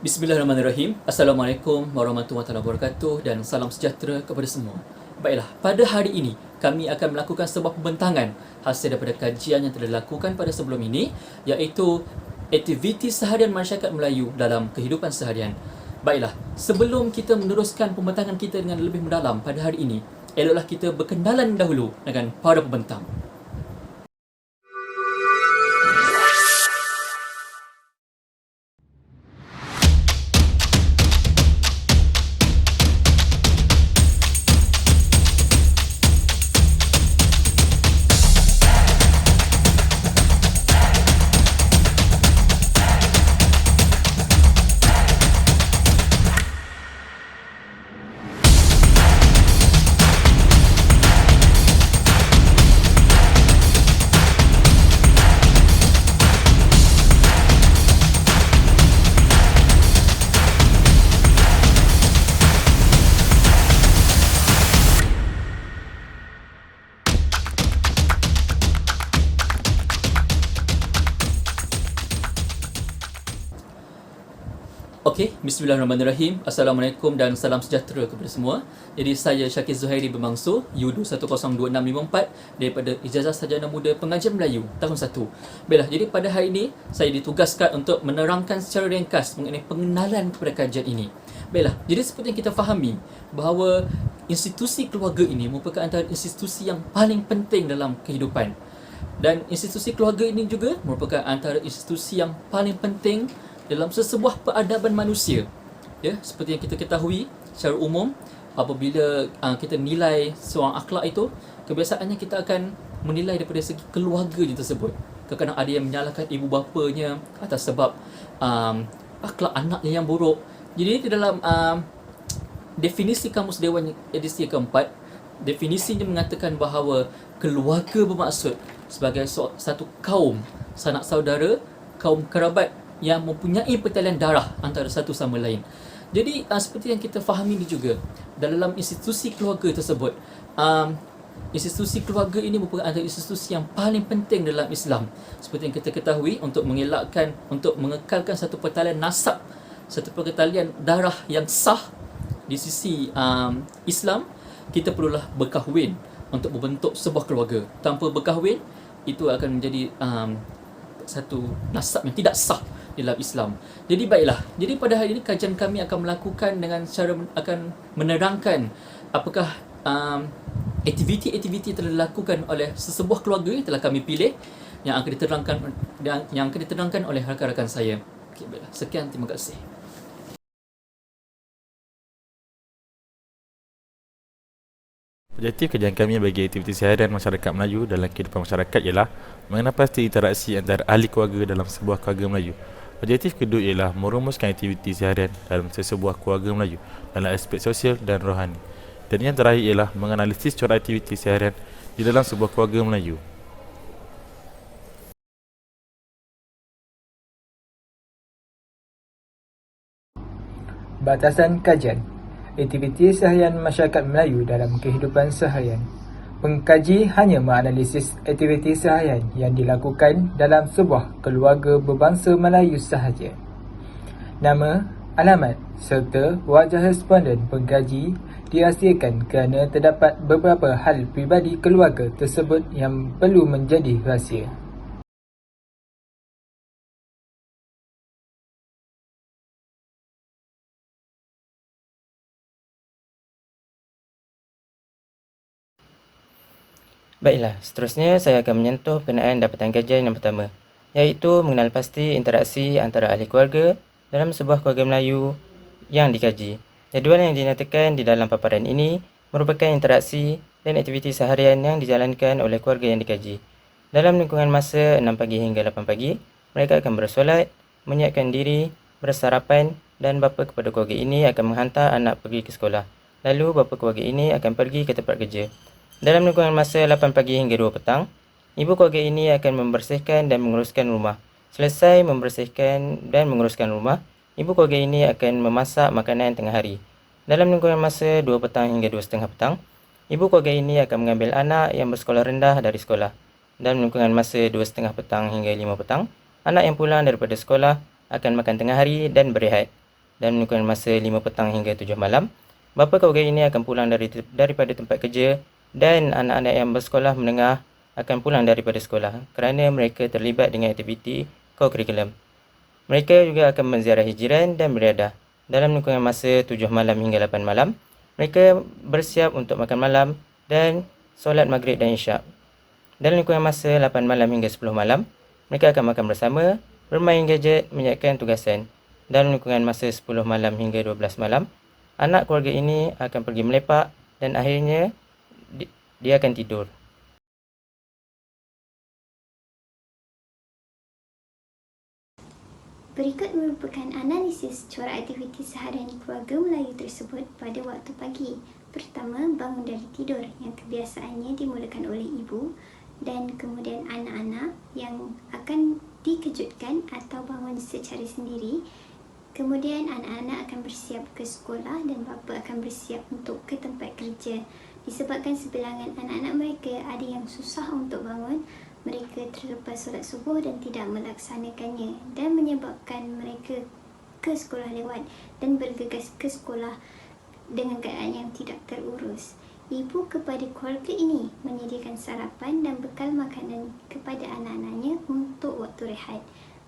Bismillahirrahmanirrahim. Assalamualaikum warahmatullahi wabarakatuh dan salam sejahtera kepada semua. Baiklah, pada hari ini kami akan melakukan sebuah pembentangan hasil daripada kajian yang telah dilakukan pada sebelum ini, iaitu aktiviti seharian masyarakat Melayu dalam kehidupan seharian. Baiklah, sebelum kita meneruskan pembentangan kita dengan lebih mendalam pada hari ini, eloklah kita berkenalan dahulu dengan para pembentang. Okey, bismillahirrahmanirrahim. Assalamualaikum dan salam sejahtera kepada semua. Jadi saya Syakir Zuhairi bermangsur, UDU 102654 daripada Ijazah Sarjana Muda Pengajian Melayu tahun 1. Baiklah, jadi pada hari ini saya ditugaskan untuk menerangkan secara ringkas mengenai pengenalan kepada kajian ini. Baiklah, jadi seperti yang kita fahami bahawa institusi keluarga ini merupakan antara institusi yang paling penting dalam kehidupan. Dan institusi keluarga ini juga merupakan antara institusi yang paling penting dalam sesebuah peradaban manusia. Ya, seperti yang kita ketahui secara umum, apabila kita nilai seorang akhlak itu, kebiasaannya kita akan menilai daripada segi keluarganya tersebut. Kadang-kadang ada yang menyalahkan ibu bapanya atas sebab akhlak anaknya yang buruk. Jadi di dalam definisi Kamus Dewan edisi keempat, definisinya mengatakan bahawa keluarga bermaksud sebagai satu kaum sanak saudara, kaum kerabat yang mempunyai pertalian darah antara satu sama lain. Jadi seperti yang kita fahami ni juga, dalam institusi keluarga tersebut, institusi keluarga ini merupakan antara institusi yang paling penting dalam Islam. Seperti yang kita ketahui, untuk mengelakkan, untuk mengekalkan satu pertalian nasab, satu pertalian darah yang sah di sisi Islam, kita perlulah berkahwin untuk membentuk sebuah keluarga. Tanpa berkahwin, itu akan menjadi satu nasab yang tidak sah dalam Islam. Jadi baiklah, jadi pada hari ini kajian kami akan melakukan dengan cara akan menerangkan apakah aktiviti-aktiviti yang telah dilakukan oleh sesebuah keluarga yang telah kami pilih, yang akan diterangkan oleh rakan-rakan saya. Okey, baiklah. Sekian, terima kasih. Objektif kajian kami bagi aktiviti seharian masyarakat Melayu dalam kehidupan masyarakat ialah mengenal pasti interaksi antara ahli keluarga dalam sebuah keluarga Melayu. Objektif kedua ialah merumuskan aktiviti seharian dalam sesebuah keluarga Melayu dalam aspek sosial dan rohani. Dan yang terakhir ialah menganalisis corak aktiviti seharian di dalam sebuah keluarga Melayu. Batasan kajian. Aktiviti seharian masyarakat Melayu dalam kehidupan seharian. Pengkaji hanya menganalisis aktiviti seharian yang dilakukan dalam sebuah keluarga berbangsa Melayu sahaja. Nama, alamat serta wajah responden pengkaji dirahsiakan kerana terdapat beberapa hal pribadi keluarga tersebut yang perlu menjadi rahsia. Baiklah, seterusnya saya akan menyentuh berkenaan dapatan kajian yang pertama, iaitu mengenal pasti interaksi antara ahli keluarga dalam sebuah keluarga Melayu yang dikaji. Jadual yang dinyatakan di dalam paparan ini merupakan interaksi dan aktiviti seharian yang dijalankan oleh keluarga yang dikaji. Dalam lingkungan masa 6 pagi hingga 8 pagi, mereka akan bersolat, menyiapkan diri, bersarapan dan bapa kepada keluarga ini akan menghantar anak pergi ke sekolah. Lalu bapa keluarga ini akan pergi ke tempat kerja. Dalam lingkungan masa 8 pagi hingga 2 petang, ibu keluarga ini akan membersihkan dan menguruskan rumah. Selesai membersihkan dan menguruskan rumah, ibu keluarga ini akan memasak makanan tengah hari. Dalam lingkungan masa 2 petang hingga 2:30 petang, ibu keluarga ini akan mengambil anak yang bersekolah rendah dari sekolah. Dalam lingkungan masa 2:30 petang hingga 5 petang, anak yang pulang daripada sekolah akan makan tengah hari dan berehat. dalam lingkungan masa 5 petang hingga 7 malam. Bapa keluarga ini akan pulang daripada tempat kerja dan anak-anak yang bersekolah menengah akan pulang daripada sekolah kerana mereka terlibat dengan aktiviti co-curriculum. Mereka juga akan menziarahi jiran dan beriadah. Dalam lingkungan masa 7 malam hingga 8 malam, mereka bersiap untuk makan malam dan solat maghrib dan isyak. Dalam lingkungan masa 8 malam hingga 10 malam, mereka akan makan bersama, bermain gadget, menyiapkan tugasan. Dalam lingkungan masa 10 malam hingga 12 malam, anak keluarga ini akan pergi melepak dan akhirnya dia akan tidur. Berikut merupakan analisis corak aktiviti seharian keluarga Melayu tersebut pada waktu pagi. Pertama, bangun dari tidur yang kebiasaannya dimulakan oleh ibu, dan kemudian anak-anak yang akan dikejutkan atau bangun secara sendiri. Kemudian anak-anak akan bersiap ke sekolah dan bapa akan bersiap untuk ke tempat kerja. Disebabkan sebilangan anak-anak mereka ada yang susah untuk bangun, mereka terlepas solat subuh dan tidak melaksanakannya, dan menyebabkan mereka ke sekolah lewat dan bergegas ke sekolah dengan keadaan yang tidak terurus. Ibu kepada keluarga ini menyediakan sarapan dan bekal makanan kepada anak-anaknya untuk waktu rehat.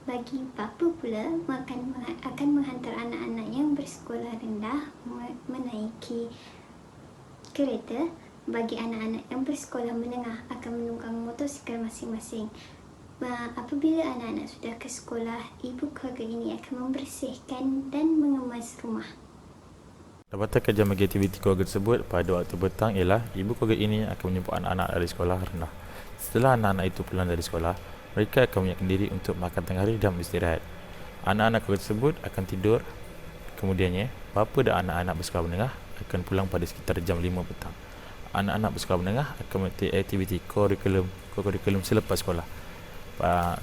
Bagi bapa pula akan menghantar anak-anak yang bersekolah rendah menaiki kereta. Bagi anak-anak yang bersekolah menengah akan menunggang motosikal masing-masing. Apabila anak-anak sudah ke sekolah, ibu keluarga ini akan membersihkan dan mengemas rumah. Dapatan kerja bagi aktiviti keluarga tersebut pada waktu petang ialah ibu keluarga ini akan menjemput anak-anak dari sekolah rendah. Setelah anak-anak itu pulang dari sekolah, mereka akan menyiapkan diri untuk makan tengah hari dan beristirahat. Anak-anak keluarga tersebut akan tidur. Kemudiannya, bapa dan anak-anak bersekolah menengah akan pulang pada sekitar jam 5 petang. Anak-anak bersekolah menengah akan mengikuti aktiviti co-curriculum selepas sekolah.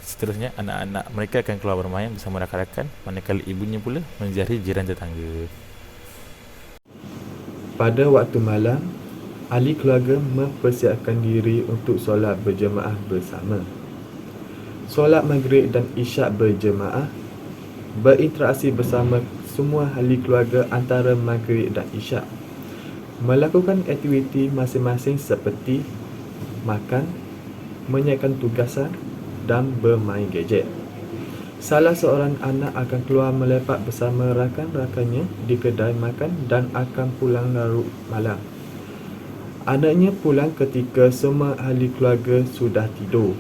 Seterusnya, anak-anak mereka akan keluar bermain bersama rakan-rakan, manakala ibunya pula menziarahi jiran tetangga. Pada waktu malam, ahli keluarga mempersiapkan diri untuk solat berjemaah bersama. Solat maghrib dan isyak berjemaah, berinteraksi bersama semua ahli keluarga antara maghrib dan isyak. Melakukan aktiviti masing-masing seperti makan, menyiapkan tugasan dan bermain gadget. Salah seorang anak akan keluar melepak bersama rakan-rakannya di kedai makan dan akan pulang larut malam. Anaknya pulang ketika semua ahli keluarga sudah tidur.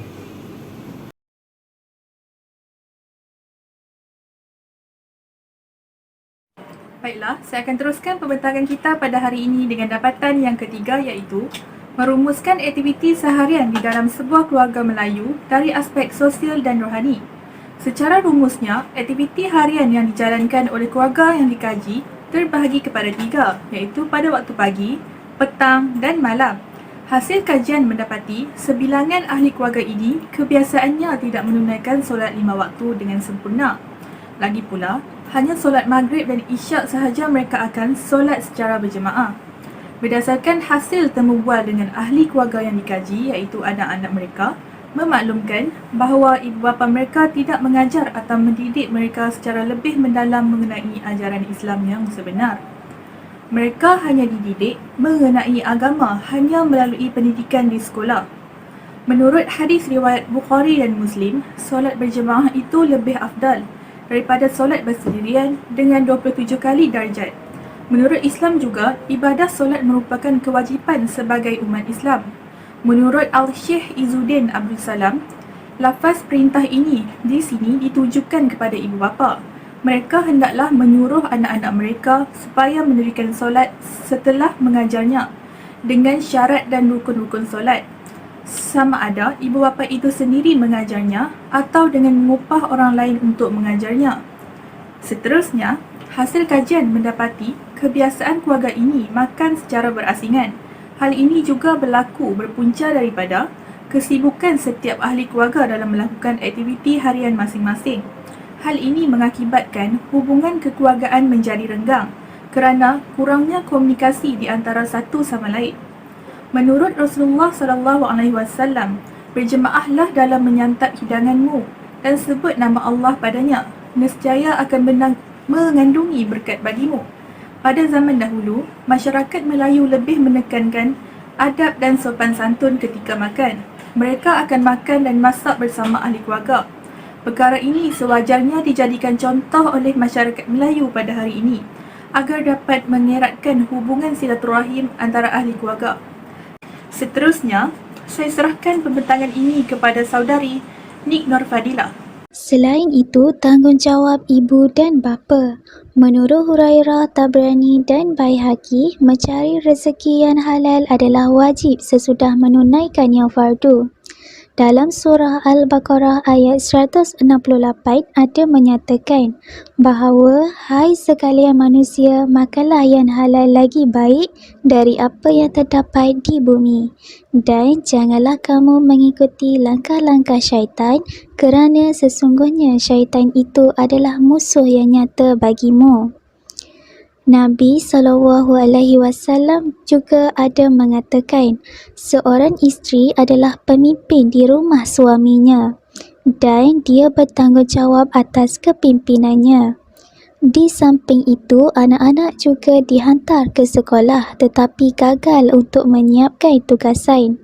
Baiklah, saya akan teruskan pembentakan kita pada hari ini dengan dapatan yang ketiga, iaitu merumuskan aktiviti seharian di dalam sebuah keluarga Melayu dari aspek sosial dan rohani. Secara rumusnya, aktiviti harian yang dijalankan oleh keluarga yang dikaji terbahagi kepada 3, iaitu pada waktu pagi, petang dan malam. Hasil kajian mendapati sebilangan ahli keluarga ini kebiasaannya tidak menunaikan solat 5 waktu dengan sempurna. Lagi pula, hanya solat maghrib dan isyak sahaja mereka akan solat secara berjemaah. Berdasarkan hasil temubual dengan ahli keluarga yang dikaji, iaitu anak-anak mereka, memaklumkan bahawa ibu bapa mereka tidak mengajar atau mendidik mereka secara lebih mendalam mengenai ajaran Islam yang sebenar. Mereka hanya dididik mengenai agama hanya melalui pendidikan di sekolah. Menurut hadis riwayat Bukhari dan Muslim, solat berjemaah itu lebih afdal daripada solat bersendirian dengan 27 kali darjat. Menurut Islam juga, ibadah solat merupakan kewajipan sebagai umat Islam. Menurut Al-Syekh Izzuddin Abdul Salam, lafaz perintah ini di sini ditujukan kepada ibu bapa. Mereka hendaklah menyuruh anak-anak mereka supaya mendirikan solat setelah mengajarnya dengan syarat dan rukun-rukun solat. Sama ada ibu bapa itu sendiri mengajarnya atau dengan mengupah orang lain untuk mengajarnya. Seterusnya, hasil kajian mendapati kebiasaan keluarga ini makan secara berasingan. Hal ini juga berlaku berpunca daripada kesibukan setiap ahli keluarga dalam melakukan aktiviti harian masing-masing. Hal ini mengakibatkan hubungan kekeluargaan menjadi renggang kerana kurangnya komunikasi di antara satu sama lain. Menurut Rasulullah SAW, berjemaahlah dalam menyantap hidanganmu dan sebut nama Allah padanya. Nescaya akan mengandungi berkat bagimu. Pada zaman dahulu, masyarakat Melayu lebih menekankan adab dan sopan santun ketika makan. Mereka akan makan dan masak bersama ahli keluarga. Perkara ini sewajarnya dijadikan contoh oleh masyarakat Melayu pada hari ini agar dapat mengeratkan hubungan silaturahim antara ahli keluarga. Seterusnya, saya serahkan pembentangan ini kepada saudari Nik Norfadilah. Selain itu, tanggungjawab ibu dan bapa. Menurut Hurairah, Tabrani dan Baihaqi, mencari rezeki yang halal adalah wajib sesudah menunaikan yang fardu. Dalam surah Al-Baqarah ayat 168 ada menyatakan bahawa, hai sekalian manusia, makanlah yang halal lagi baik dari apa yang terdapat di bumi. Dan janganlah kamu mengikuti langkah-langkah syaitan kerana sesungguhnya syaitan itu adalah musuh yang nyata bagimu. Nabi SAW juga ada mengatakan, seorang isteri adalah pemimpin di rumah suaminya dan dia bertanggungjawab atas kepimpinannya. Di samping itu, anak-anak juga dihantar ke sekolah tetapi gagal untuk menyiapkan tugasan.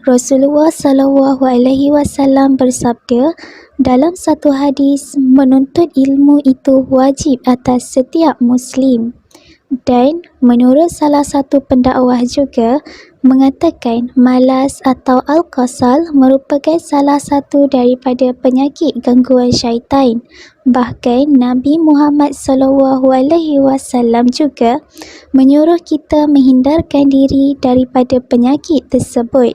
Rasulullah SAW bersabda dalam satu hadis, menuntut ilmu itu wajib atas setiap Muslim. Dan menurut salah satu pendakwah juga mengatakan malas atau al-kasal merupakan salah satu daripada penyakit gangguan syaitan. Bahkan Nabi Muhammad SAW juga menyuruh kita menghindarkan diri daripada penyakit tersebut.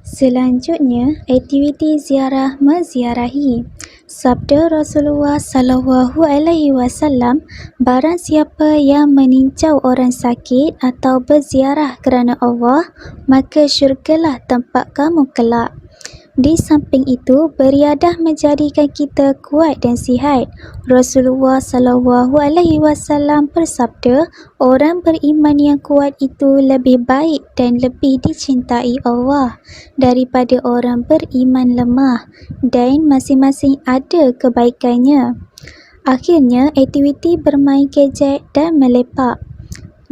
Selanjutnya, aktiviti ziarah menziarahi. Sabda Rasulullah SAW, barang siapa yang meninjau orang sakit atau berziarah kerana Allah, maka syurgalah tempat kamu kelak. Di samping itu, beriadah menjadikan kita kuat dan sihat. Rasulullah SAW bersabda, orang beriman yang kuat itu lebih baik dan lebih dicintai Allah daripada orang beriman lemah, dan masing-masing ada kebaikannya. Akhirnya, aktiviti bermain gadget dan melepak.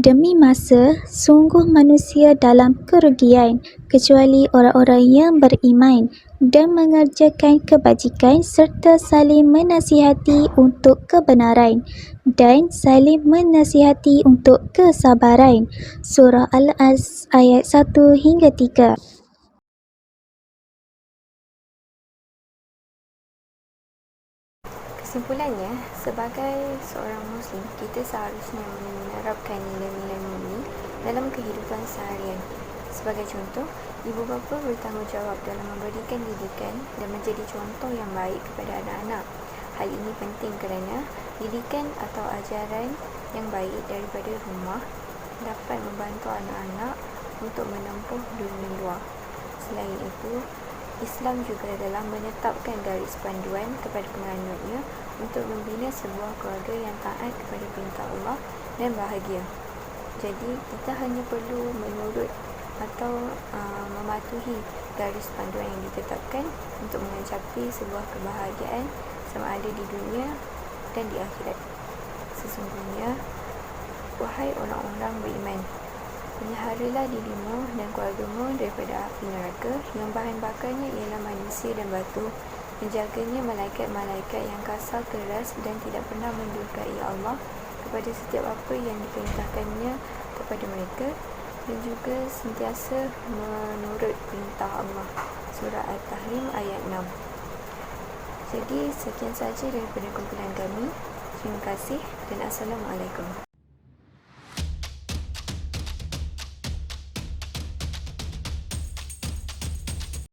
Demi masa, sungguh manusia dalam kerugian kecuali orang-orang yang beriman dan mengerjakan kebajikan serta saling menasihati untuk kebenaran dan saling menasihati untuk kesabaran. Surah Al-As ayat 1 hingga 3. Kesimpulannya, sebagai seorang Muslim, kita seharusnya menerapkan nilai-nilai ini dalam kehidupan seharian. Sebagai contoh, ibu bapa bertanggungjawab dalam memberikan didikan dan menjadi contoh yang baik kepada anak-anak. Hal ini penting kerana didikan atau ajaran yang baik daripada rumah dapat membantu anak-anak untuk menempuh dunia luar. Selain itu, Islam juga telah menetapkan garis panduan kepada penganutnya untuk membina sebuah keluarga yang taat kepada perintah Allah dan bahagia. Jadi, kita hanya perlu menurut atau mematuhi garis panduan yang ditetapkan untuk mencapai sebuah kebahagiaan sama ada di dunia dan di akhirat. Sesungguhnya, wahai orang-orang beriman, peliharalah dirimu dan keluargamu daripada api neraka yang bahan bakarnya ialah manusia dan batu. Menjaganya malaikat-malaikat yang kasar keras dan tidak pernah mendurkai Allah kepada setiap apa yang diperintahkannya kepada mereka, dan juga sentiasa menurut perintah Allah. Surah At-Tahrim ayat 6. Jadi sekian saja daripada kumpulan kami. Terima kasih dan Assalamualaikum.